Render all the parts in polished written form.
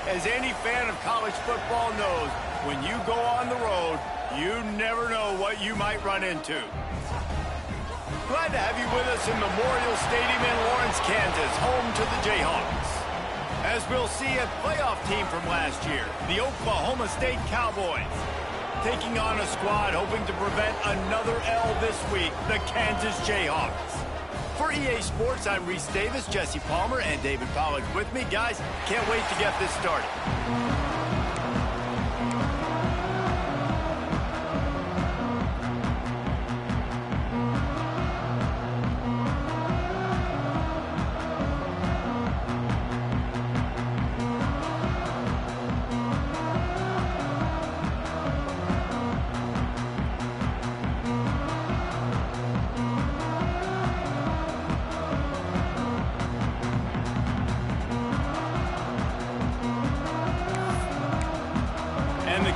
As any fan of college football knows, when you go on the road, you never know what you might run into. Glad to have you with us in Memorial Stadium in Lawrence, Kansas, home to the Jayhawks. As we'll see, a playoff team from last year, the Oklahoma State Cowboys, taking on a squad hoping to prevent another L this week, the Kansas Jayhawks. For EA Sports, I'm Reese Davis, Jesse Palmer, and David Pollack with me. Guys, can't wait to get this started.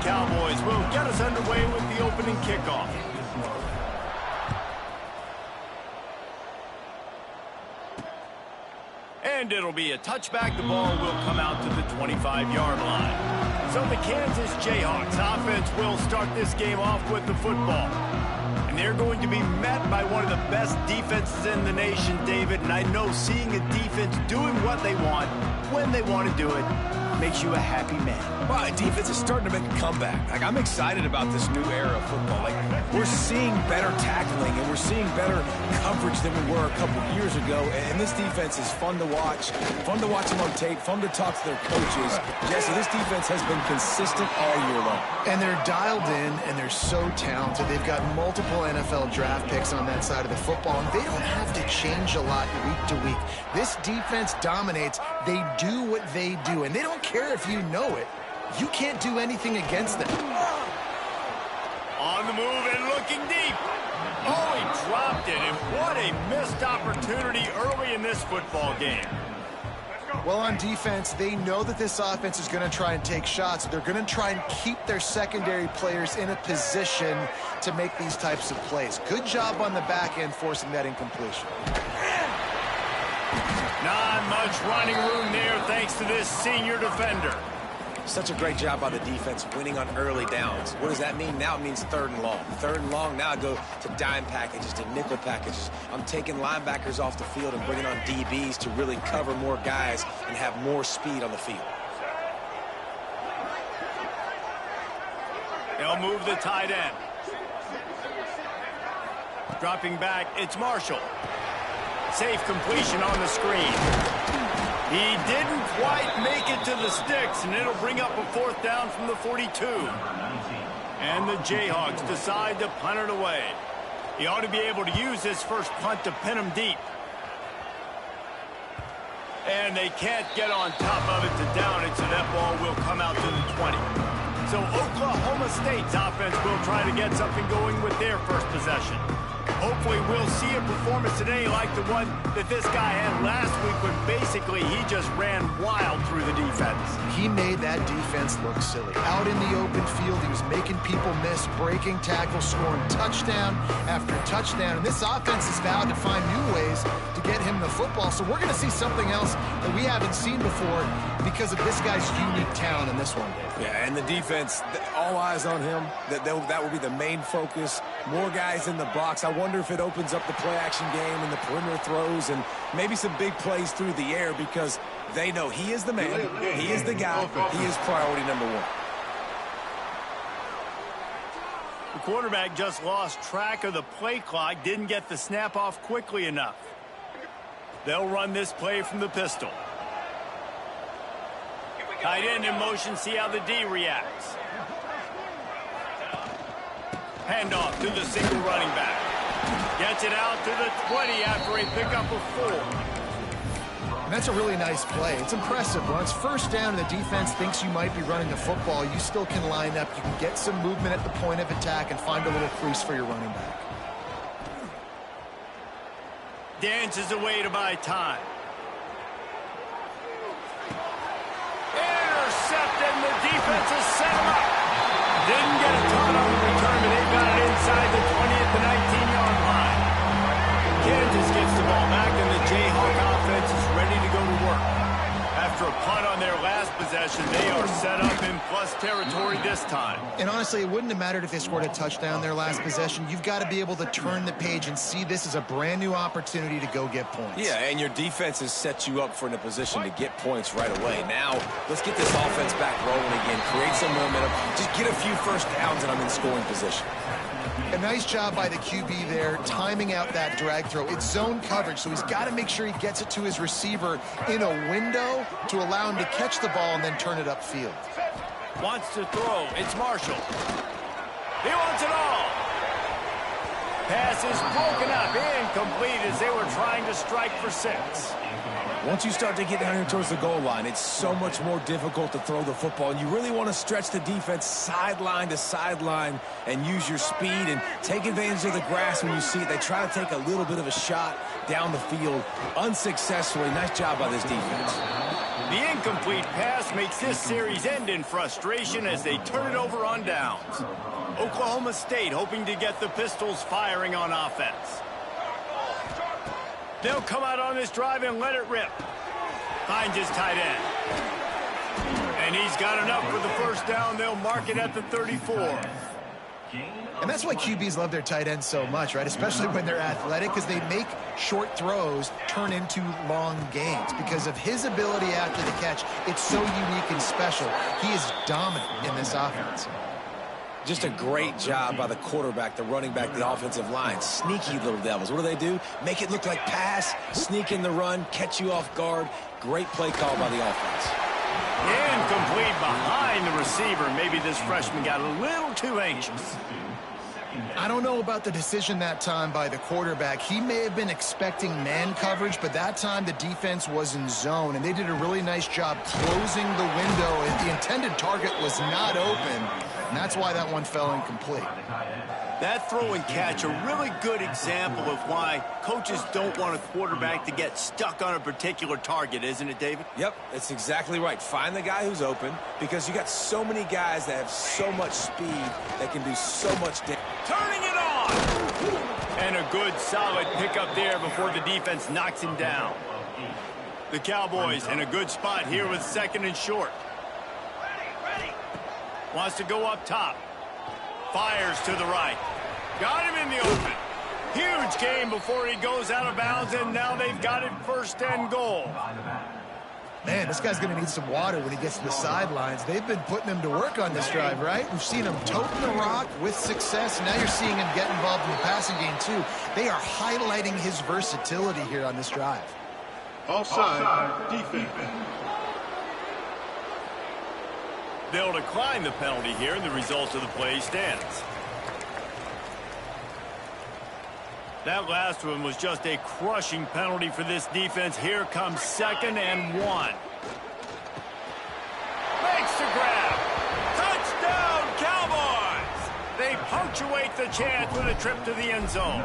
Cowboys will get us underway with the opening kickoff. And it'll be a touchback. The ball will come out to the 25-yard line. So the Kansas Jayhawks offense will start this game off with the football. And they're going to be met by one of the best defenses in the nation, David. And I know seeing a defense doing what they want, when they want to do it, makes you a happy man. Well, defense is starting to make a comeback. Like, I'm excited about this new era of football. Like, we're seeing better tackling and we're seeing better coverage than we were a couple years ago. And this defense is fun to watch them on tape, fun to talk to their coaches. Jesse, this defense has been consistent all year long. And they're dialed in and they're so talented. They've got multiple NFL draft picks on that side of the football, and they don't have to change a lot week to week. This defense dominates. They do what they do, and they don't care if you know it. You can't do anything against them. On the move and looking deep. Oh, he dropped it, and what a missed opportunity early in this football game. Well, on defense, they know that this offense is going to try and take shots. They're going to try and keep their secondary players in a position to make these types of plays. Good job on the back end forcing that incompletion. Not much running room there thanks to this senior defender. Such a great job by the defense winning on early downs. What does that mean? Now it means 3rd and long. 3rd and long, now I go to dime packages, to nickel packages. I'm taking linebackers off the field and bringing on DBs to really cover more guys and have more speed on the field. They'll move the tight end. Dropping back, it's Marshall. Safe completion on the screen. He didn't quite make it to the sticks, and it'll bring up a 4th down from the 42. And the Jayhawks decide to punt it away. He ought to be able to use this first punt to pin him deep. And they can't get on top of it to down it, so that ball will come out to the 20. So Oklahoma State's offense will try to get something going with their first possession. Hopefully we'll see a performance today like the one that this guy had last week when basically he just ran wild through the defense. He made that defense look silly. Out in the open field, he was making people miss, breaking tackles, scoring touchdown after touchdown. And this offense has vowed to find new ways to get him the football. So we're going to see something else that we haven't seen before because of this guy's unique talent in this one. Yeah, and the defense, all eyes on him. That will be the main focus. More guys in the box. I wonder if it opens up the play-action game and the perimeter throws and maybe some big plays through the air because they know he is the man, he is the guy, he is priority number 1. The quarterback just lost track of the play clock, didn't get the snap off quickly enough. They'll run this play from the pistol. Tight end in motion, see how the D reacts. Handoff to the single running back. Gets it out to the 20 after a pickup of 4. And that's a really nice play. It's impressive. When it's first down and the defense thinks you might be running the football, you still can line up. You can get some movement at the point of attack and find a little crease for your running back. Dances away to buy time. Intercepted, and the defense has set him up. Didn't get a ton on the return, but they got it inside the 20 at the 19-yard line. Kansas gets the ball back, and the Jayhawk offense is ready to go to work. After a punt on their last possession. They are set up in plus territory this time. And honestly, it wouldn't have mattered if they scored a touchdown their last possession. You've got to be able to turn the page and see this as a brand new opportunity to go get points. Yeah, and your defense has set you up for in a position to get points right away. Now, let's get this offense back rolling again, create some momentum, just get a few first downs, and I'm in scoring position. A nice job by the QB there, timing out that drag throw. It's zone coverage, so he's got to make sure he gets it to his receiver in a window to allow him to catch the ball and then turn it upfield. Wants to throw. It's Marshall. He wants it all. Pass is broken up, incomplete as they were trying to strike for 6. Once you start to get down here towards the goal line, it's so much more difficult to throw the football, and you really want to stretch the defense sideline to sideline and use your speed and take advantage of the grass when you see it. They try to take a little bit of a shot down the field unsuccessfully. Nice job by this defense. The incomplete pass makes this series end in frustration as they turn it over on downs. Oklahoma State hoping to get the Pistols firing on offense. They'll come out on this drive and let it rip. Finds his tight end. And he's got enough for the first down. They'll mark it at the 34. And that's why QBs love their tight ends so much, right? Especially when they're athletic, because they make short throws turn into long gains. Because of his ability after the catch, it's so unique and special. He is dominant in this offense. Just a great job by the quarterback, the running back, the offensive line. Sneaky little devils. What do? Make it look like pass, sneak in the run, catch you off guard. Great play call by the offense. Incomplete behind the receiver. Maybe this freshman got a little too anxious. I don't know about the decision that time by the quarterback. He may have been expecting man coverage, but that time the defense was in zone, and they did a really nice job closing the window. The intended target was not open, and that's why that one fell incomplete. That throw and catch, a really good example of why coaches don't want a quarterback to get stuck on a particular target, isn't it, David? Yep, that's exactly right. Find the guy who's open, because you got so many guys that have so much speed that can do so much damage. Turning it on! And a good, solid pickup there before the defense knocks him down. The Cowboys in a good spot here with 2nd and short. Wants to go up top. Fires to the right. Got him in the open. Huge game before he goes out of bounds, and now they've got it 1st and goal. Man, this guy's going to need some water when he gets to the sidelines. They've been putting him to work on this drive, right? We've seen him toting the rock with success. Now you're seeing him get involved in the passing game, too. They are highlighting his versatility here on this drive. Offside, defense. They'll decline the penalty here, and the result of the play stands. That last one was just a crushing penalty for this defense. Here comes 2nd and 1. Makes the grab. Touchdown, Cowboys! They punctuate the chance with a trip to the end zone.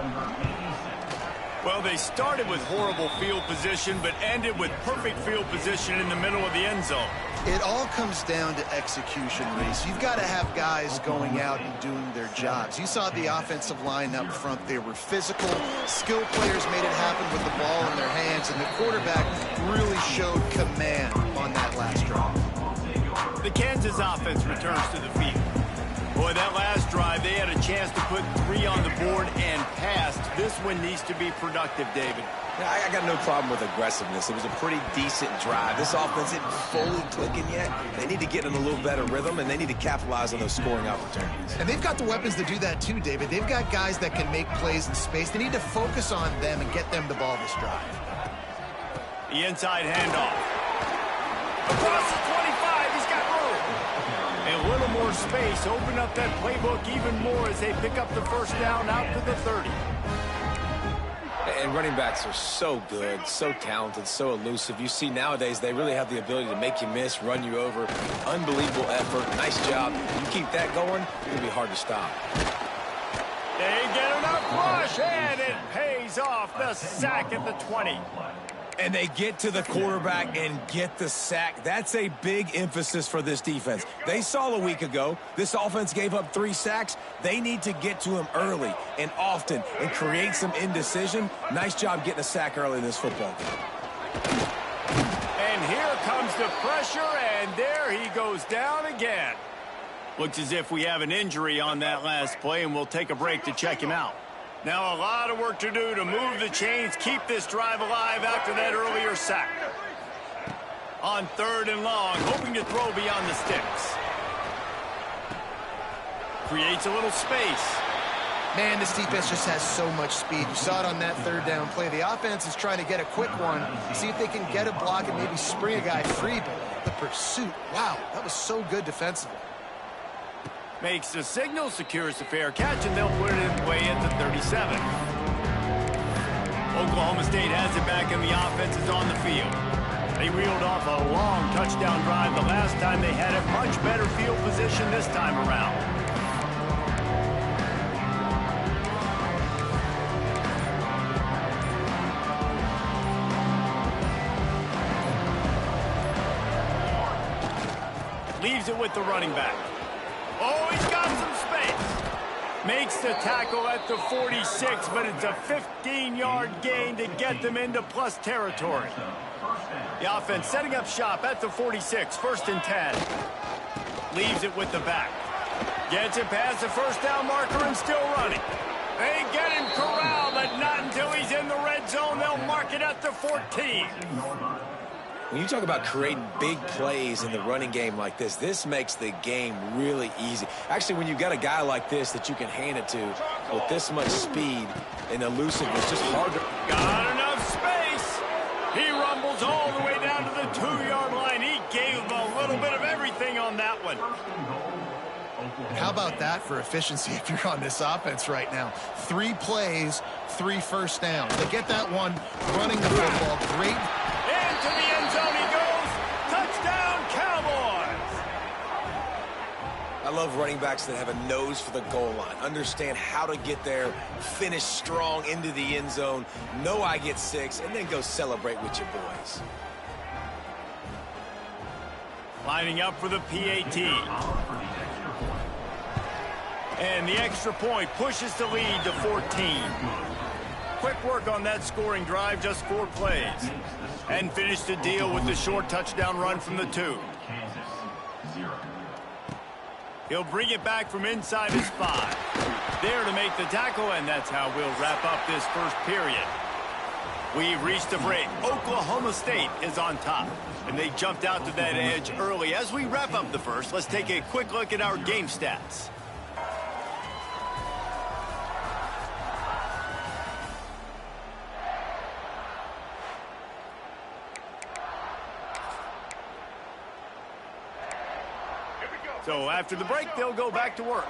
Well, they started with horrible field position, but ended with perfect field position in the middle of the end zone. It all comes down to execution, Reese. You've got to have guys going out and doing their jobs. You saw the offensive line up front. They were physical. Skilled players made it happen with the ball in their hands, and the quarterback really showed command on that last drive. The Kansas offense returns to the field. Boy, that last drive, they had a chance to put 3 on the board and passed. This one needs to be productive, David. Yeah, I got no problem with aggressiveness. It was a pretty decent drive. This offense isn't fully clicking yet. They need to get in a little better rhythm, and they need to capitalize on those scoring opportunities. And they've got the weapons to do that too, David. They've got guys that can make plays in space. They need to focus on them and get them the ball this drive. The inside handoff. Across the 25, he's got room. A little more space, open up that playbook even more as they pick up the first down out to the 30. And running backs are so good, so talented, so elusive. You see nowadays they really have the ability to make you miss, run you over. Unbelievable effort. Nice job. You keep that going, it's going to be hard to stop. They get enough rush, and it pays off. The sack at the 20. And they get to the quarterback and get the sack. That's a big emphasis for this defense. They saw a week ago this offense gave up 3 sacks. They need to get to him early and often and create some indecision. Nice job getting a sack early in this football game. And And here comes the pressure, and there he goes down again. Looks as if we have an injury on that last play, and we'll take a break to check him out. Now a lot of work to do to move the chains, keep this drive alive after that earlier sack. On 3rd and long, hoping to throw beyond the sticks. Creates a little space. Man, this defense just has so much speed. You saw it on that 3rd down play. The offense is trying to get a quick one, see if they can get a block and maybe spring a guy free, but the pursuit, wow, that was so good defensively. Makes the signal, secures the fair catch, and they'll put it in play at the 37. Oklahoma State has it back, and the offense is on the field. They reeled off a long touchdown drive the last time. They had a much better field position this time around. Leaves it with the running back. Oh, he's got some space. Makes the tackle at the 46, but it's a 15-yard gain to get them into plus territory. The offense setting up shop at the 46, 1st and 10. Leaves it with the back. Gets it past the 1st down marker and still running. They get him corralled, but not until he's in the red zone. They'll mark it at the 14. When you talk about creating big plays in the running game like this, this makes the game really easy. Actually, when you've got a guy like this that you can hand it to with this much speed and elusiveness, just hard to... Got enough space. He rumbles all the way down to the 2-yard line. He gave him a little bit of everything on that one. How about that for efficiency if you're on this offense right now? 3 plays, 3 first downs. They get that one running the football. Great. Into the end zone he goes. Touchdown, Cowboys. I love running backs that have a nose for the goal line, understand how to get there, finish strong into the end zone, know I get 6, and then go celebrate with your boys. Lining up for the PAT. And the extra point pushes the lead to 14. Quick work on that scoring drive, just 4 plays. And finish the deal with the short touchdown run from the 2. He'll bring it back from inside his 5. There to make the tackle, and that's how we'll wrap up this first period. We've reached the break. Oklahoma State is on top, and they jumped out to that edge early. As we wrap up the first, let's take a quick look at our game stats. So after the break, they'll go back to work.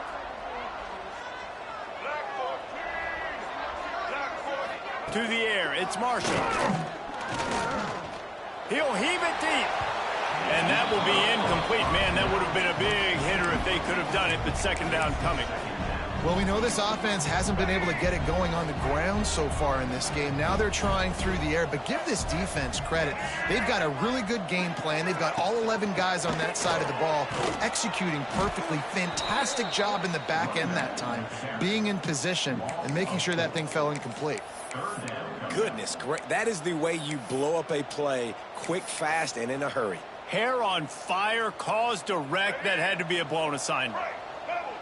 To the air, it's Marshall. He'll heave it deep. And that will be incomplete. Man, that would have been a big hitter if they could have done it, but 2nd down coming. Well, we know this offense hasn't been able to get it going on the ground so far in this game. Now they're trying through the air, but give this defense credit. They've got a really good game plan. They've got all 11 guys on that side of the ball executing perfectly. Fantastic job in the back end that time, being in position and making sure that thing fell incomplete. Goodness, great. That is the way you blow up a play quick, fast, and in a hurry. Hair on fire, cause direct. That had to be a blown assignment.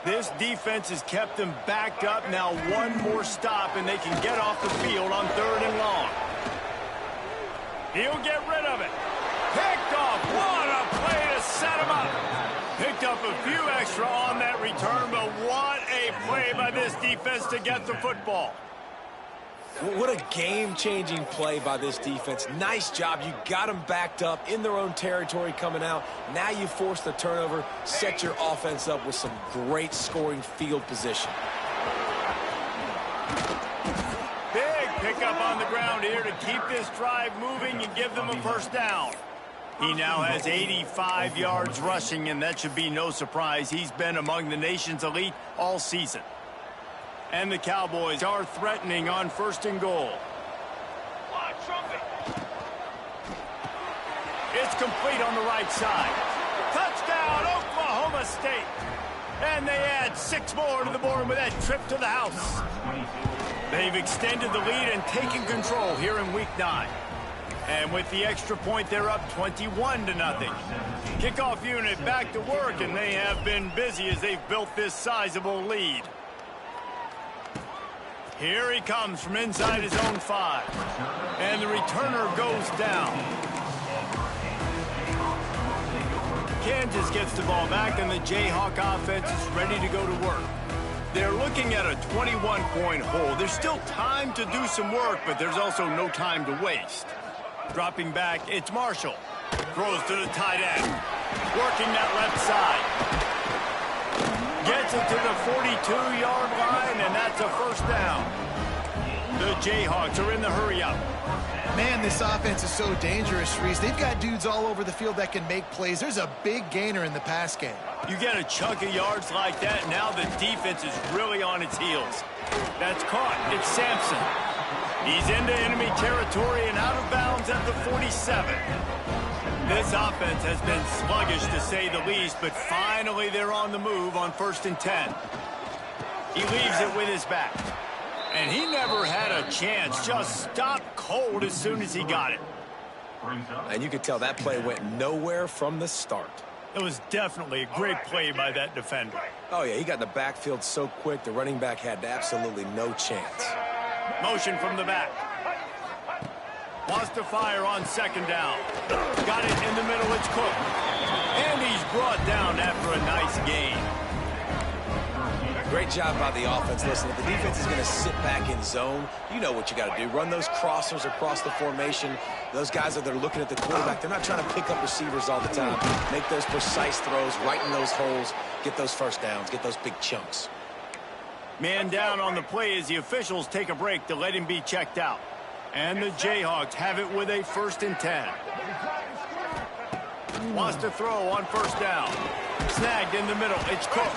This defense has kept them backed up. Now 1 more stop, and they can get off the field on 3rd and long. He'll get rid of it. Picked off. What a play to set him up. Picked up a few extra on that return, but what a play by this defense to get the football. What a game-changing play by this defense. Nice job. You got them backed up in their own territory coming out. Now you force the turnover, set your offense up with some great scoring field position. Big pickup on the ground here to keep this drive moving and give them a 1st down. He now has 85 yards rushing, and that should be no surprise. He's been among the nation's elite all season. And the Cowboys are threatening on 1st and goal. It's complete on the right side. Touchdown, Oklahoma State. And they add 6 more to the board with that trip to the house. They've extended the lead and taken control here in Week 9. And with the extra point, they're up 21-0. Kickoff unit back to work, and they have been busy as they've built this sizable lead. Here he comes from inside his own 5. And the returner goes down. Kansas gets the ball back, and the Jayhawk offense is ready to go to work. They're looking at a 21-point hole. There's still time to do some work, but there's also no time to waste. Dropping back, it's Marshall. Throws to the tight end. Working that left side. Gets it to the 42-yard line, and that's a first down. The Jayhawks are in the hurry-up. Man, this offense is so dangerous, Reese. They've got dudes all over the field that can make plays. There's a big gainer in the pass game. You get a chunk of yards like that, now the defense is really on its heels. That's caught. It's Sampson. He's into enemy territory and out of bounds at the 47. This offense has been sluggish, to say the least, but finally they're on the move on 1st and 10. He leaves it with his back. And he never had a chance. Just stopped cold as soon as he got it. And you could tell that play went nowhere from the start. It was definitely a great play by that defender. Oh, yeah, he got in the backfield so quick, the running back had absolutely no chance. Motion from the back. Wants to fire on 2nd down. Got it in the middle, it's Cook. And he's brought down after a nice gain. Great job by the offense. Listen, if the defense is going to sit back in zone, you know what you got to do. Run those crossers across the formation. Those guys that are looking at the quarterback, they're not trying to pick up receivers all the time. Make those precise throws, right in those holes, get those first downs, get those big chunks. Man down on the play as the officials take a break to let him be checked out. And the Jayhawks have it with a 1st and 10. Wants to throw on 1st down. Snagged in the middle. It's Cook.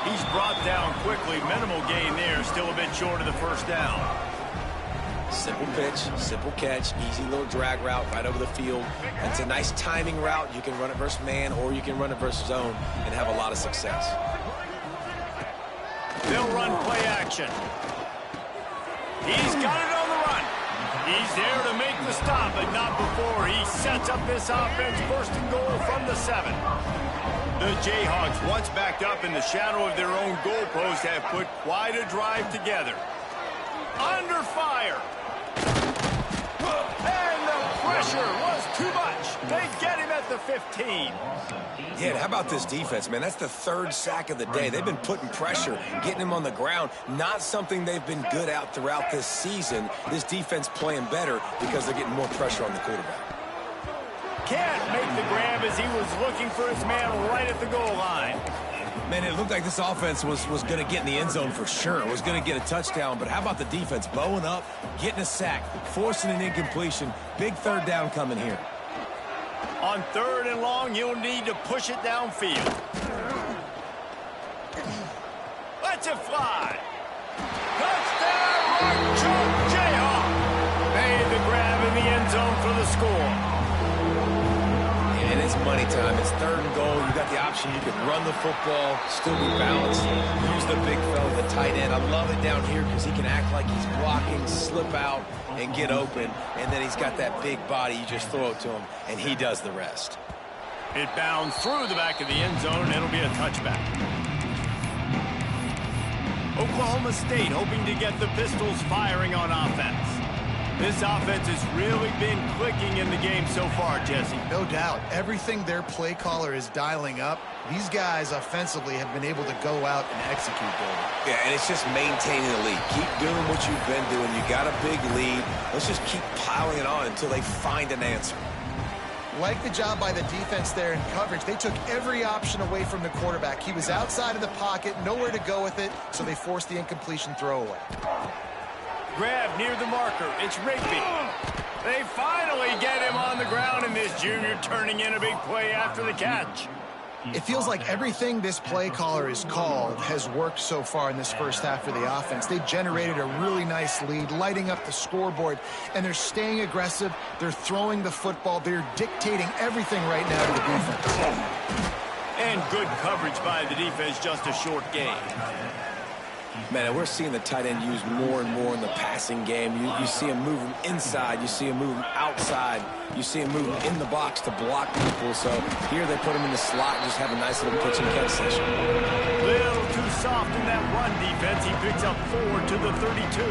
He's brought down quickly. Minimal gain there. Still a bit short of the 1st down. Simple pitch, simple catch, easy little drag route right over the field. It's a nice timing route. You can run it versus man or you can run it versus zone and have a lot of success. They'll run play action. He's got it on the run. He's there to make the stop, but not before he sets up this offense. 1st and goal from the 7. The Jayhawks, once backed up in the shadow of their own goalpost, have put quite a drive together. Under fire. And the pressure was too much. They get him at the 15. Yeah, how about this defense, man? That's the 3rd sack of the day. They've been putting pressure, getting him on the ground. Not something they've been good at throughout this season. This defense playing better because they're getting more pressure on the quarterback. Can't make the grab as he was looking for his man right at the goal line. Man, it looked like this offense was going to get in the end zone for sure. Was going to get a touchdown, but how about the defense bowing up, getting a sack, forcing an incompletion. Big 3rd down coming here. On 3rd and long, you'll need to push it downfield. Let's it fly. Touchdown, right choke, Jayhawk. Made the grab in the end zone for the score. And it's money time. It's 3rd and goal. You got the option. You can run the football, still be balanced, use the big fella, the tight end. I love it down here because he can act like he's blocking, slip out, and get open. And then he's got that big body. You just throw it to him, and he does the rest. It bounds through the back of the end zone, and it'll be a touchback. Oklahoma State hoping to get the Pistols firing on offense. This offense has really been clicking in the game so far, Jesse. No doubt. Everything their play caller is dialing up, these guys offensively have been able to go out and execute there. Yeah, and it's just maintaining the lead. Keep doing what you've been doing. You got a big lead. Let's just keep piling it on until they find an answer. Like the job by the defense there in coverage. They took every option away from the quarterback. He was outside of the pocket, nowhere to go with it, so they forced the incompletion throwaway. Grab near the marker. It's Rigby. They finally get him on the ground, and this junior turning in a big play after the catch. It feels like everything this play caller has called has worked so far in this 1st half for the offense. They've generated a really nice lead, lighting up the scoreboard, and they're staying aggressive. They're throwing the football. They're dictating everything right now to the defense. And good coverage by the defense, just a short gain. Man, we're seeing the tight end used more and more in the passing game. You see him moving inside. You see him moving outside. You see him moving in the box to block people. So here they put him in the slot and just have a nice little pitch and catch session. Little too soft in that run defense. He picks up 4 to the 32.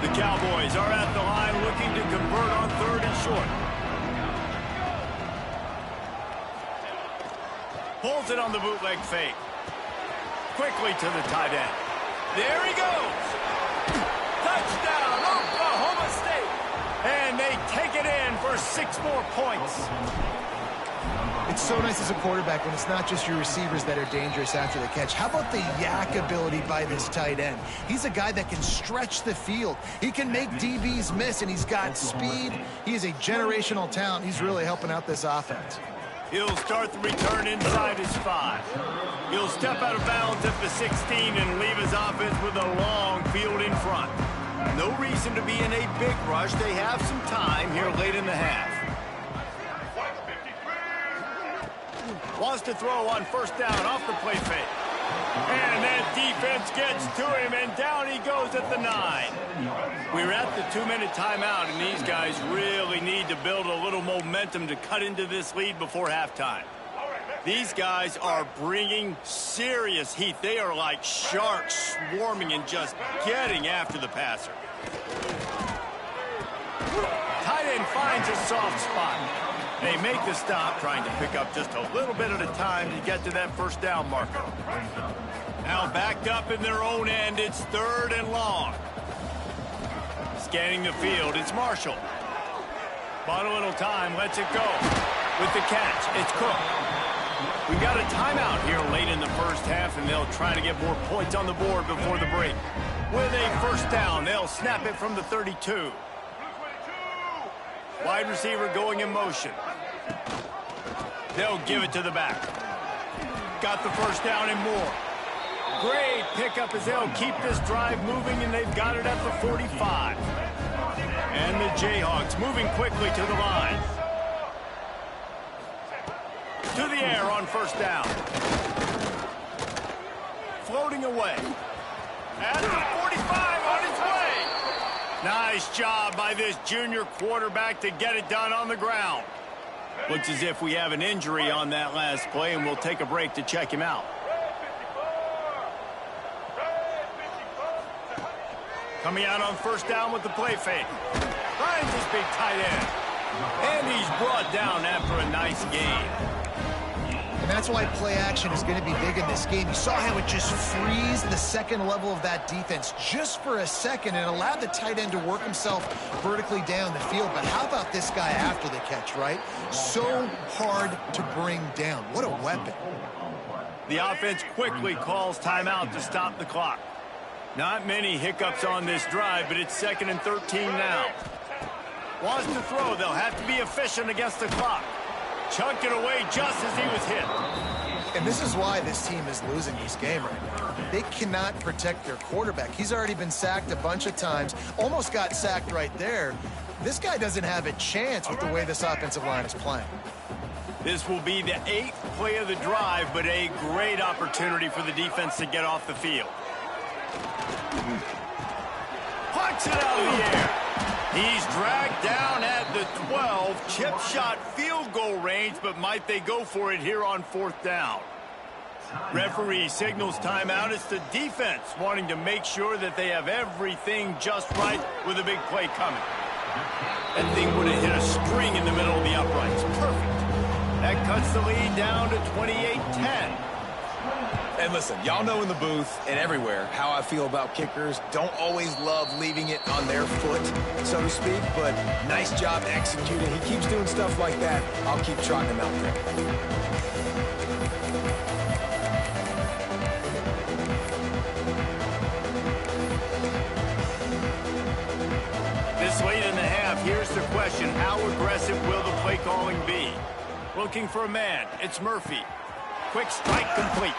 The Cowboys are at the line looking to convert on 3rd and short. Pulls it on the bootleg fake. Quickly to the tight end. There he goes. Touchdown, Oklahoma State. And they take it in for 6 more points. It's so nice as a quarterback when it's not just your receivers that are dangerous after the catch. How about the yak ability by this tight end? He's a guy that can stretch the field. He can make DBs miss, and he's got speed. He is a generational talent. He's really helping out this offense. He'll start the return inside his 5. He'll step out of bounds at the 16 and leave his offense with a long field in front. No reason to be in a big rush. They have some time here late in the half. Wants to throw on 1st down off the play fake. And that defense gets to him, and down he goes at the 9. We're at the 2-minute timeout, and these guys really need to build a little momentum to cut into this lead before halftime. These guys are bringing serious heat. They are like sharks swarming and just getting after the passer. Tight end finds a soft spot. They make the stop, trying to pick up just a little bit at a time to get to that 1st down marker. Now backed up in their own end, it's 3rd and long. Scanning the field, it's Marshall. Bought a little time, lets it go. With the catch, it's Cook. We got a timeout here late in the 1st half, and they'll try to get more points on the board before the break. With a 1st down, they'll snap it from the 32. Wide receiver going in motion. They'll give it to the back. Got the 1st down and more. Great pickup as they'll keep this drive moving, and they've got it at the 45. And the Jayhawks moving quickly to the line. To the air on 1st down. Floating away. At the 45 on its way. Nice job by this junior quarterback to get it done on the ground. Looks as if we have an injury on that last play, and we'll take a break to check him out. Coming out on 1st down with the play fake. Finds his big tight end. And he's brought down after a nice gain. And that's why play action is going to be big in this game. You saw how it just freezed the second level of that defense just for a second and allowed the tight end to work himself vertically down the field. But how about this guy after the catch, right? So hard to bring down. What a weapon. The offense quickly calls timeout to stop the clock. Not many hiccups on this drive, but it's 2nd and 13 now. Wants to throw. They'll have to be efficient against the clock. Chunked it away just as he was hit. And this is why this team is losing this game right now. They cannot protect their quarterback. He's already been sacked a bunch of times. Almost got sacked right there. This guy doesn't have a chance with the way this offensive line is playing. This will be the 8th play of the drive, but a great opportunity for the defense to get off the field. Punts it out of the air. He's dragged down at the 12. Chip shot field goal range, but might they go for it here on 4th down? Referee signals timeout. It's the defense wanting to make sure that they have everything just right with a big play coming. That thing would have hit a string in the middle of the uprights. Perfect. That cuts the lead down to 28-10. And listen, y'all know in the booth and everywhere how I feel about kickers. Don't always love leaving it on their foot, so to speak, but nice job executing. He keeps doing stuff like that. I'll keep trotting him out there. This late in the half, here's the question. How aggressive will the play calling be? Looking for a man. It's Murphy. Quick strike complete.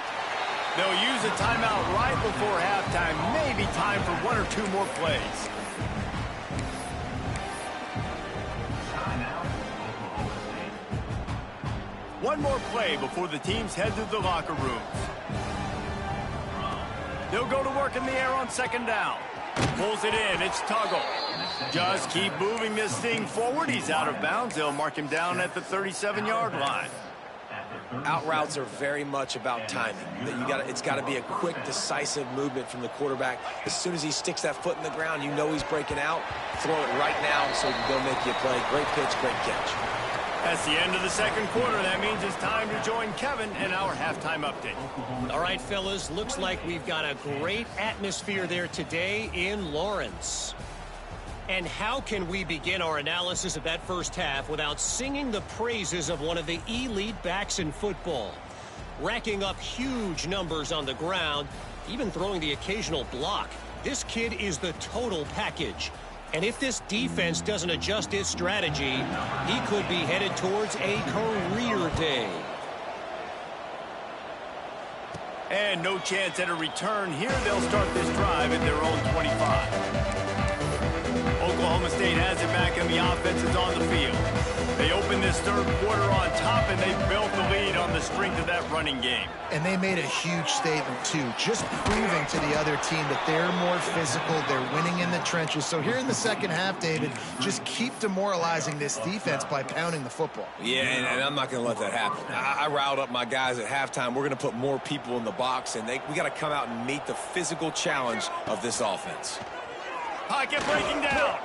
They'll use a timeout right before halftime. Maybe time for 1 or 2 more plays. One more play before the teams head to the locker rooms. They'll go to work in the air on second down. Pulls it in. It's Tuggle. Just keep moving this thing forward. He's out of bounds. They'll mark him down at the 37-yard line. Out routes are very much about timing. It's got to be a quick, decisive movement from the quarterback. As soon as he sticks that foot in the ground, you know he's breaking out. Throw it right now so he can go make you a play. Great pitch, great catch. That's the end of the second quarter. That means it's time to join Kevin in our halftime update. All right, fellas, looks like we've got a great atmosphere there today in Lawrence. And how can we begin our analysis of that first half without singing the praises of one of the elite backs in football? Racking up huge numbers on the ground, even throwing the occasional block. This kid is the total package. And if this defense doesn't adjust its strategy, he could be headed towards a career day. And no chance at a return here. They'll start this drive at their own 25. Oklahoma State has it back, and the offense is on the field. They open this third quarter on top, and they built the lead on the strength of that running game. And they made a huge statement, too, just proving to the other team that they're more physical, they're winning in the trenches. So here in the second half, David, just keep demoralizing this defense by pounding the football. Yeah, and I'm not going to let that happen. I riled up my guys at halftime. We're going to put more people in the box, and we got to come out and meet the physical challenge of this offense. Pocket breaking down.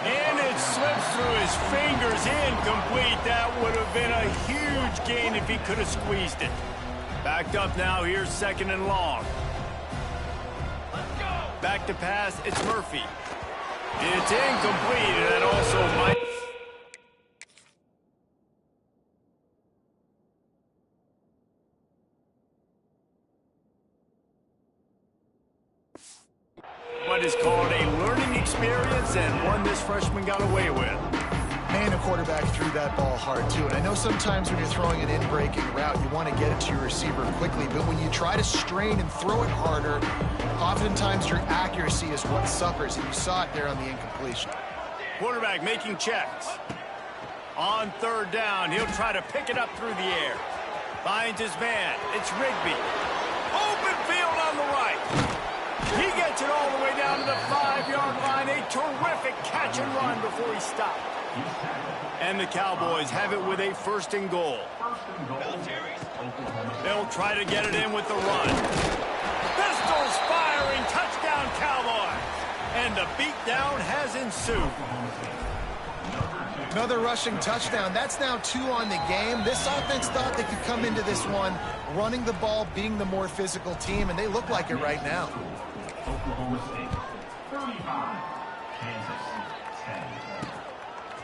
And it slips through his fingers, incomplete. That would have been a huge gain if he could have squeezed it. Backed up now, here's second and long. Back to pass, it's Murphy. It's incomplete, and that also might... what is called a learning experience, and one this freshman got away with. Man, the quarterback threw that ball hard, too. And I know sometimes when you're throwing an in-breaking route, you want to get it to your receiver quickly. But when you try to strain and throw it harder, oftentimes your accuracy is what suffers. And you saw it there on the incompletion. Quarterback making checks. On third down, he'll try to pick it up through the air. Finds his man. It's Rigby. Open field on the right. He gets it all the way down to the 5-yard line. A terrific catch and run before he stopped. And the Cowboys have it with a first and goal. They'll try to get it in with the run. Pistols firing. Touchdown, Cowboys. And the beatdown has ensued. Another rushing touchdown. That's now 2 on the game. This offense thought they could come into this one running the ball, being the more physical team, and they look like it right now. Oklahoma State, 35, Kansas, 10.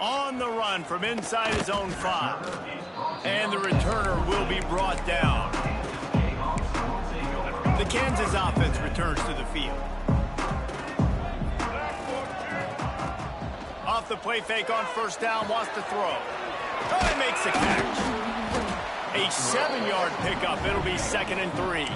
On the run from inside his own 5. And the returner will be brought down. The Kansas offense returns to the field. Off the play fake on first down, wants to throw. Oh, he makes the catch. A 7-yard pickup. It'll be 2nd and 3.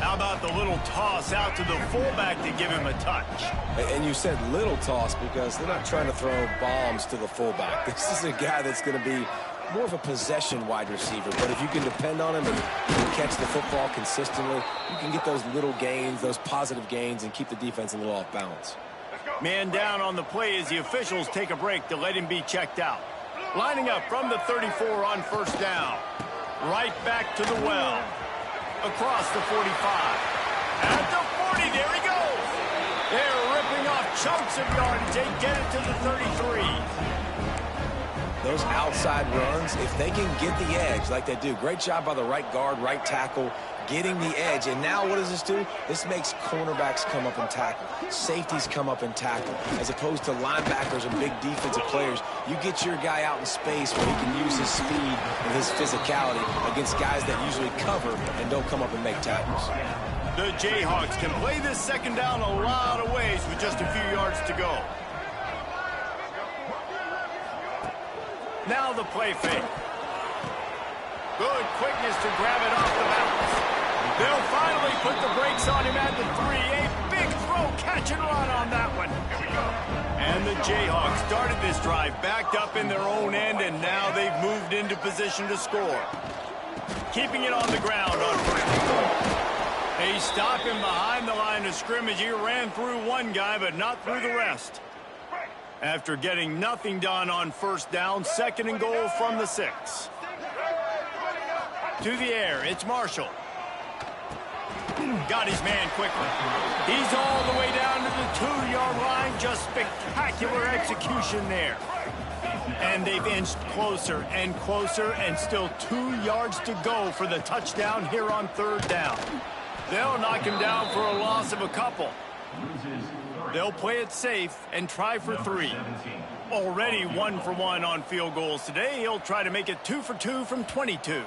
How about the little toss out to the fullback to give him a touch? And you said little toss because they're not trying to throw bombs to the fullback. This is a guy that's going to be more of a possession wide receiver. But if you can depend on him and catch the football consistently, you can get those little gains, those positive gains, and keep the defense a little off balance. Man down on the play as the officials take a break to let him be checked out. Lining up from the 34 on first down. Right back to the well. Across the 45. At the 40, there he goes. They're ripping off chunks of yardage. They get it to the 33. Those outside runs, if they can get the edge like they do, great job by the right guard, right tackle, getting the edge. And now what does this do? This makes cornerbacks come up and tackle. Safeties come up and tackle. As opposed to linebackers and big defensive players, you get your guy out in space where he can use his speed and his physicality against guys that usually cover and don't come up and make tackles. The Jayhawks can play this second down a lot of ways with just a few yards to go. Now the play fake. Good quickness to grab it off the bounce. They'll finally put the brakes on him at the 3. A big throw, catch and run on that one. Here we go. And the Jayhawks started this drive backed up in their own end, and now they've moved into position to score. Keeping it on the ground on first and goal. He's stopping behind the line of scrimmage. He ran through one guy, but not through the rest. After getting nothing done on first down, 2nd and goal from the 6. To the air, it's Marshall. Got his man quickly. He's all the way down to the 2-yard line. Just spectacular execution there. And they've inched closer and closer, and still 2 yards to go for the touchdown here on 3rd down. They'll knock him down for a loss of a couple. They'll play it safe and try for 3. Already 1 for 1 on field goals today. He'll try to make it 2 for 2 from 22.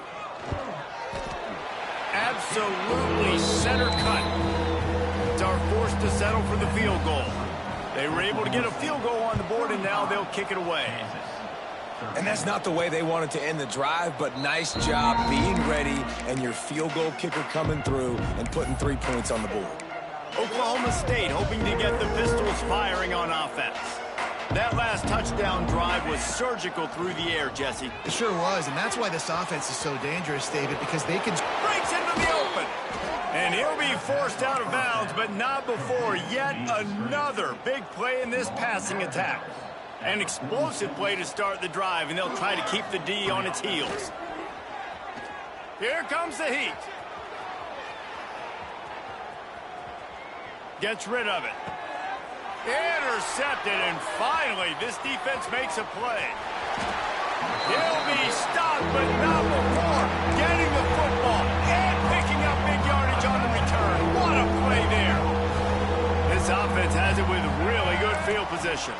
Absolutely center cut. Are forced to settle for the field goal. They were able to get a field goal on the board, and now they'll kick it away. And that's not the way they wanted to end the drive, but nice job being ready and your field goal kicker coming through and putting 3 points on the board. Oklahoma State hoping to get the Pistols firing on offense. That last touchdown drive was surgical through the air, Jesse. It sure was, and that's why this offense is so dangerous, David, because they can... Breaks into the open. And he'll be forced out of bounds, but not before yet another big play in this passing attack. An explosive play to start the drive, and they'll try to keep the D on its heels. Here comes the heat. Gets rid of it. Intercepted, and finally this defense makes a play. He'll be stopped, but not before getting the football and picking up big yardage on the return. What a play there. This offense has it with really good field position.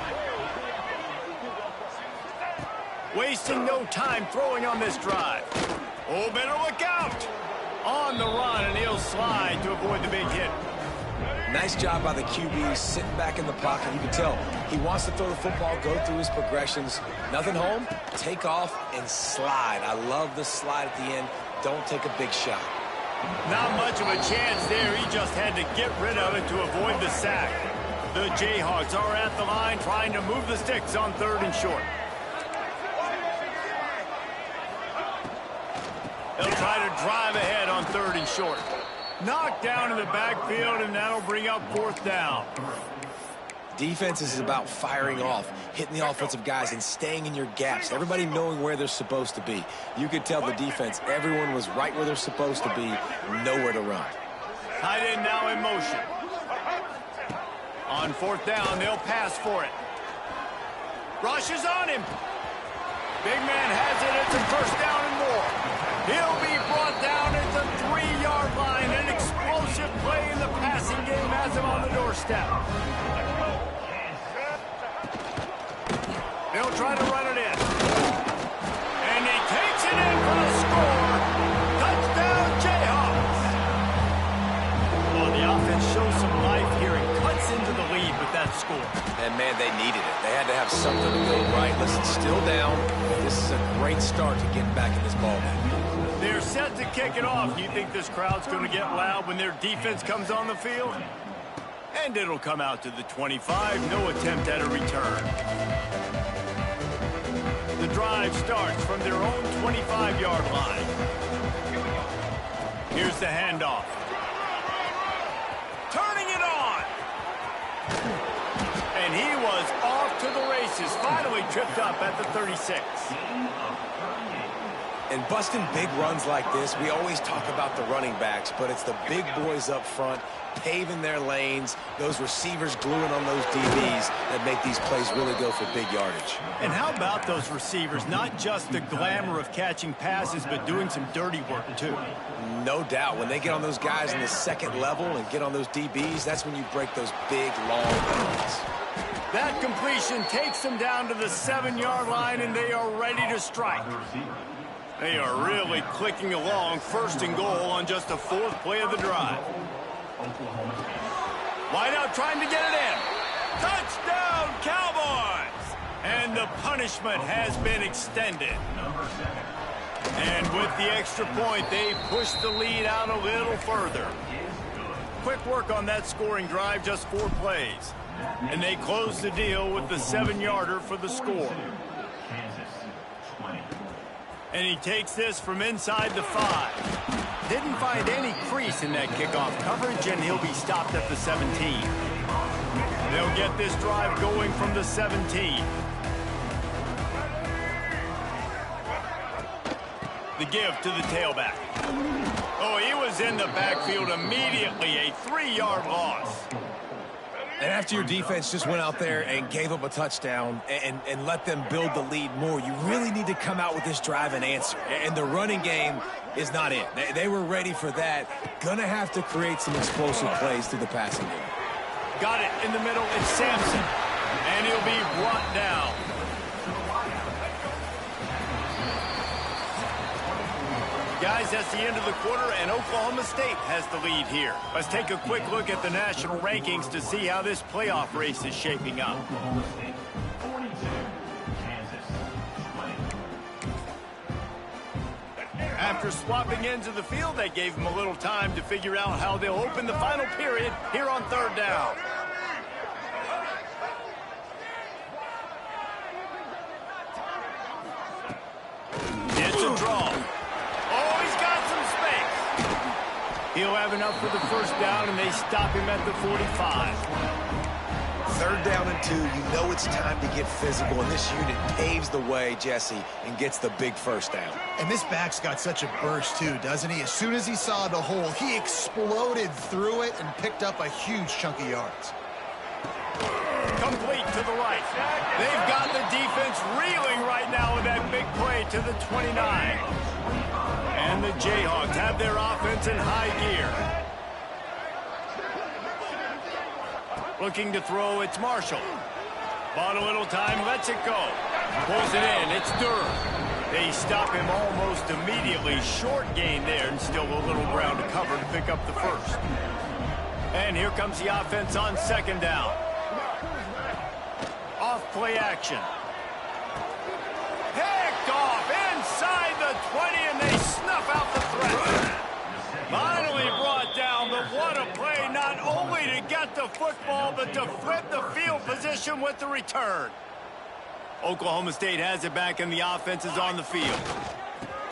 Wasting no time throwing on this drive. Oh, better look out. On the run, and he'll slide to avoid the big hit. Nice job by the QB sitting back in the pocket. You can tell he wants to throw the football, go through his progressions. Nothing home, take off and slide. I love the slide at the end. Don't take a big shot. Not much of a chance there. He just had to get rid of it to avoid the sack. The Jayhawks are at the line trying to move the sticks on 3rd and short. They'll try to drive ahead on 3rd and short. Knocked down in the backfield, and that'll bring up 4th down. Defense is about firing off, hitting the offensive guys, and staying in your gaps. Everybody knowing where they're supposed to be. You could tell the defense, everyone was right where they're supposed to be, nowhere to run. Tight end now in motion. On 4th down, they'll pass for it. Rushes on him. Big man has it. It's a 1st down and more. He'll be brought down at the 3-yard line. An explosive play in the passing game has him on the doorstep. They'll try to run it in. And he takes it in for the score. Touchdown, Jayhawks. Well, the offense shows some life here and cuts into the lead with that score. And, man, they needed it. They had to have something to go right. Listen, still down. This is a great start to getting back in this ballgame. They're set to kick it off. You think this crowd's going to get loud when their defense comes on the field? And it'll come out to the 25. No attempt at a return. The drive starts from their own 25-yard line. Here's the handoff. Turning it on. And he was off to the races. Finally tripped up at the 36. And busting big runs like this, we always talk about the running backs, but it's the big boys up front paving their lanes, those receivers gluing on those DBs that make these plays really go for big yardage. And how about those receivers? Not just the glamour of catching passes, but doing some dirty work, too. No doubt. When they get on those guys in the 2nd level and get on those DBs, that's when you break those big, long runs. That completion takes them down to the 7-yard line, and they are ready to strike. They are really clicking along. 1st and goal on just the 4th play of the drive. Wide out trying to get it in. Touchdown, Cowboys! And the punishment has been extended. And with the extra point, they push the lead out a little further. Quick work on that scoring drive, just 4 plays. And they close the deal with the 7-yarder for the score. And he takes this from inside the 5. Didn't find any crease in that kickoff coverage, and he'll be stopped at the 17. They'll get this drive going from the 17. The give to the tailback. Oh, he was in the backfield immediately. A 3-yard loss. And after your defense just went out there and gave up a touchdown and let them build the lead more, you really need to come out with this drive and answer. And the running game is not it. They were ready for that. Gonna have to create some explosive plays through the passing game. Got it in the middle. It's Sampson. And he'll be brought down. Guys, that's the end of the quarter, and Oklahoma State has the lead here. Let's take a quick look at the national rankings to see how this playoff race is shaping up. Oklahoma State 42, Kansas 20. After swapping ends of the field, that gave them a little time to figure out how they'll open the final period here on third down. It's a draw. Oh, he's got some space. He'll have enough for the first down, and they stop him at the 45. Third down and 2, you know it's time to get physical, and this unit paves the way, Jesse, and gets the big first down. And this back's got such a burst, too, doesn't he? As soon as he saw the hole, he exploded through it and picked up a huge chunk of yards. Complete to the right. They've got the defense reeling right now with that big play to the 29. And the Jayhawks have their offense in high gear. Looking to throw, it's Marshall. Bought a little time, lets it go. Pulls it in, it's Durham. They stop him almost immediately. Short gain there, and still a little ground to cover to pick up the first. And here comes the offense on second down. Off play action. Picked off inside the 20, and they snuff out the threat. Finally brought down, but what a play, not only to get the football, but to flip the field position with the return. Oklahoma State has it back, and the offense is on the field.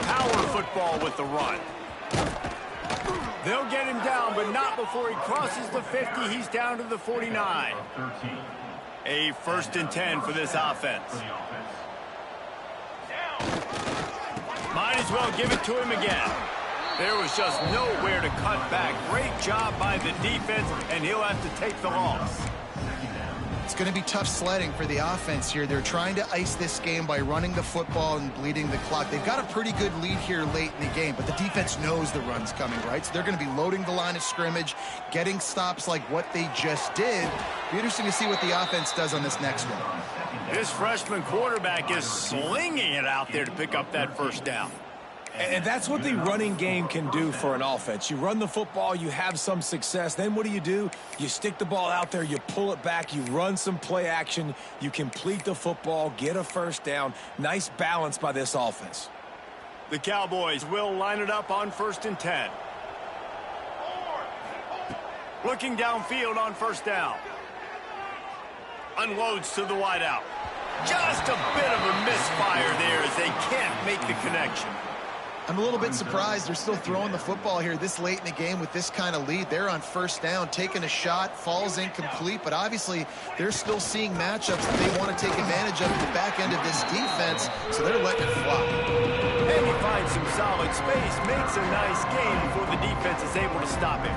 Power football with the run. They'll get him down, but not before he crosses the 50. He's down to the 49. A 1st and 10 for this offense. Might as well give it to him again. There was just nowhere to cut back. Great job by the defense, and he'll have to take the loss. It's going to be tough sledding for the offense here. They're trying to ice this game by running the football and bleeding the clock. They've got a pretty good lead here late in the game, but the defense knows the run's coming, right? So they're going to be loading the line of scrimmage, getting stops like what they just did. Be interesting to see what the offense does on this next one. This freshman quarterback is slinging it out there to pick up that first down. And that's what the running game can do for an offense. You run the football, you have some success. Then what do? You stick the ball out there, you pull it back, you run some play action, you complete the football, get a first down. Nice balance by this offense. The Cowboys will line it up on 1st and 10. Looking downfield on first down. Unloads to the wideout. Just a bit of a misfire there as they can't make the connection. I'm a little bit surprised they're still throwing the football here this late in the game with this kind of lead. They're on first down, taking a shot, falls incomplete, but obviously they're still seeing matchups that they want to take advantage of at the back end of this defense, so they're letting it fly. And he finds some solid space, makes a nice gain before the defense is able to stop him.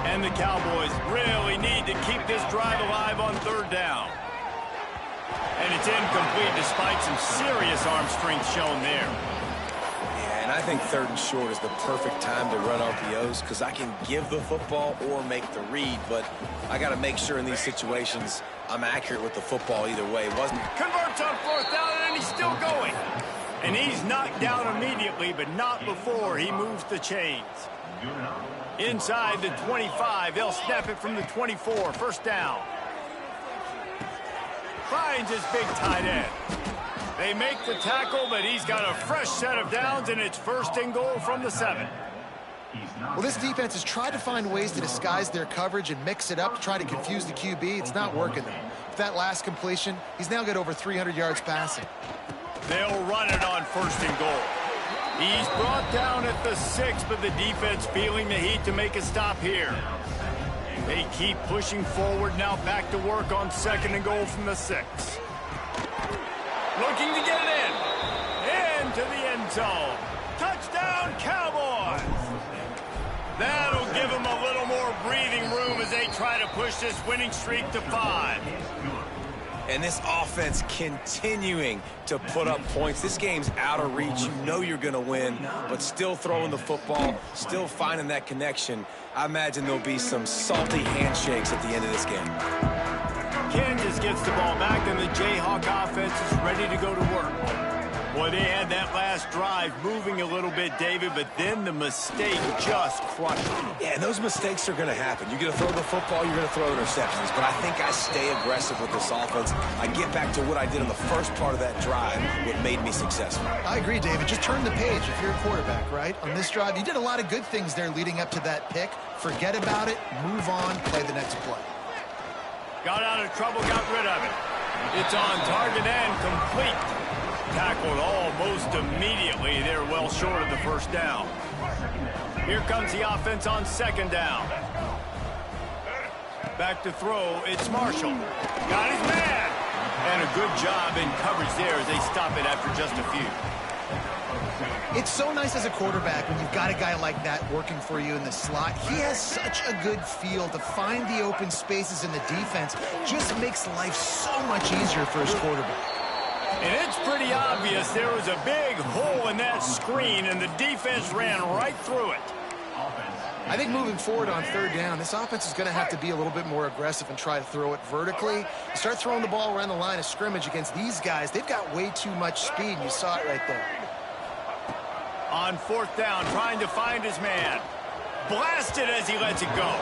And the Cowboys really need to keep this drive alive on third down. And it's incomplete despite some serious arm strength shown there. And I think 3rd and short is the perfect time to run RPOs because I can give the football or make the read, but I got to make sure in these situations I'm accurate with the football either way. Converts on 4th down, and he's still going. And he's knocked down immediately, but not before he moves the chains. Inside the 25, they'll snap it from the 24. First down. Finds his big tight end. They make the tackle, but he's got a fresh set of downs, and it's 1st and goal from the 7. Well, this defense has tried to find ways to disguise their coverage and mix it up to try to confuse the QB. It's not working, though. With that last completion, he's now got over 300 yards passing. They'll run it on 1st and goal. He's brought down at the 6, but the defense feeling the heat to make a stop here. They keep pushing forward now, back to work on 2nd and goal from the 6. Looking to get it in. Into the end zone. Touchdown, Cowboys! That'll give them a little more breathing room as they try to push this winning streak to 5. And this offense continuing to put up points. This game's out of reach. You know you're going to win, but still throwing the football, still finding that connection. I imagine there'll be some salty handshakes at the end of this game. Kansas gets the ball back, and the Jayhawk offense is ready to go to work. Boy, they had that last drive moving a little bit, David, but then the mistake just crushed them. Yeah, and those mistakes are going to happen. You're going to throw the football, you're going to throw interceptions. But I think I stay aggressive with this offense. I get back to what I did in the first part of that drive, what made me successful. I agree, David. Just turn the page if you're a quarterback, right? On this drive, you did a lot of good things there leading up to that pick. Forget about it, move on, play the next play. Got out of trouble, got rid of it. It's on target and complete. Tackled almost immediately. They're well short of the first down. Here comes the offense on 2nd down. Back to throw. It's Marshall. Got his man. And a good job in coverage there as they stop it after just a few. It's so nice as a quarterback when you've got a guy like that working for you in the slot. He has such a good feel to find the open spaces in the defense. Just makes life so much easier for his quarterback. And it's pretty obvious there was a big hole in that screen, and the defense ran right through it. I think moving forward on 3rd down, this offense is going to have to be a little bit more aggressive and try to throw it vertically. You start throwing the ball around the line of scrimmage against these guys, they've got way too much speed. You saw it right there. On 4th down, trying to find his man. Blasted as he lets it go.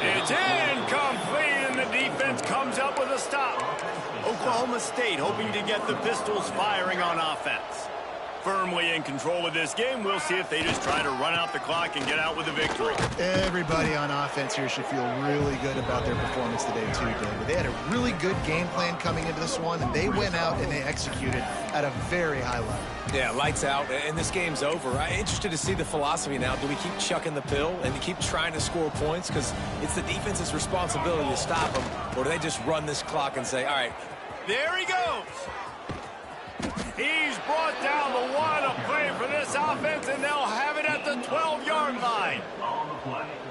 It's incomplete, and the defense comes up with a stop. Oklahoma State hoping to get the Pistols firing on offense. Firmly in control of this game. We'll see if they just try to run out the clock and get out with a victory. Everybody on offense here should feel really good about their performance today, too, David. They had a really good game plan coming into this one, and they went out and they executed at a very high level. Yeah, lights out, and this game's over. I'm interested to see the philosophy now. Do we keep chucking the pill and keep trying to score points? Because it's the defense's responsibility to stop them. Or do they just run this clock and say, all right. There he goes. He's brought down the one, a play for this offense, and they'll have it at the 12-yard line.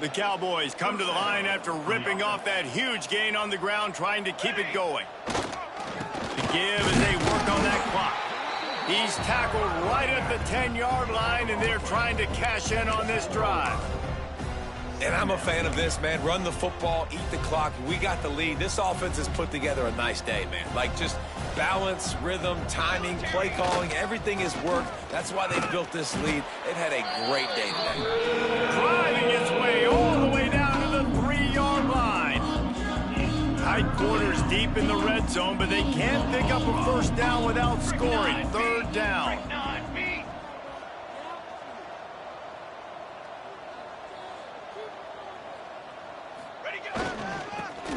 The Cowboys come to the line after ripping off that huge gain on the ground, trying to keep it going. The give as they work on that clock. He's tackled right at the 10-yard line, and they're trying to cash in on this drive. And I'm a fan of this, man. Run the football, eat the clock. We got the lead. This offense has put together a nice day, man. Like, just balance, rhythm, timing, play calling, everything has worked. That's why they built this lead. They've had a great day today. Driving its way all the way down to the 3-yard line. Tight quarters deep in the red zone, but they can't pick up a first down without scoring. 3rd down.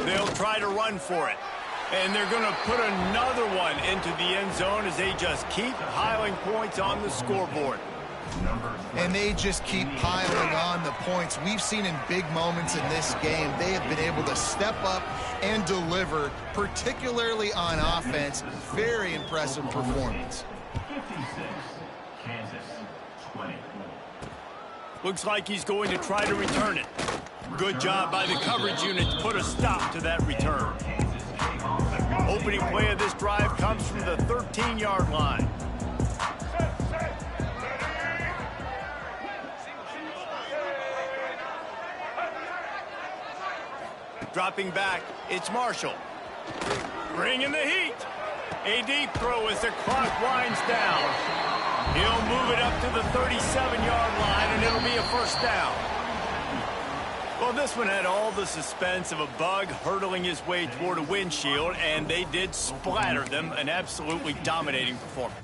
They'll try to run for it. And they're going to put another one into the end zone as they just keep piling points on the scoreboard. And they just keep piling on the points. We've seen in big moments in this game, they have been able to step up and deliver, particularly on offense. Very impressive performance. 56, Kansas, 20. Looks like he's going to try to return it. Good job by the coverage unit to put a stop to that return. Opening play of this drive comes from the 13-yard line. Dropping back, it's Marshall. Bringing the heat. A deep throw as the clock winds down. He'll move it up to the 37-yard line, and it'll be a first down. Well, this one had all the suspense of a bug hurtling his way toward a windshield, and they did splatter them. An absolutely dominating performance.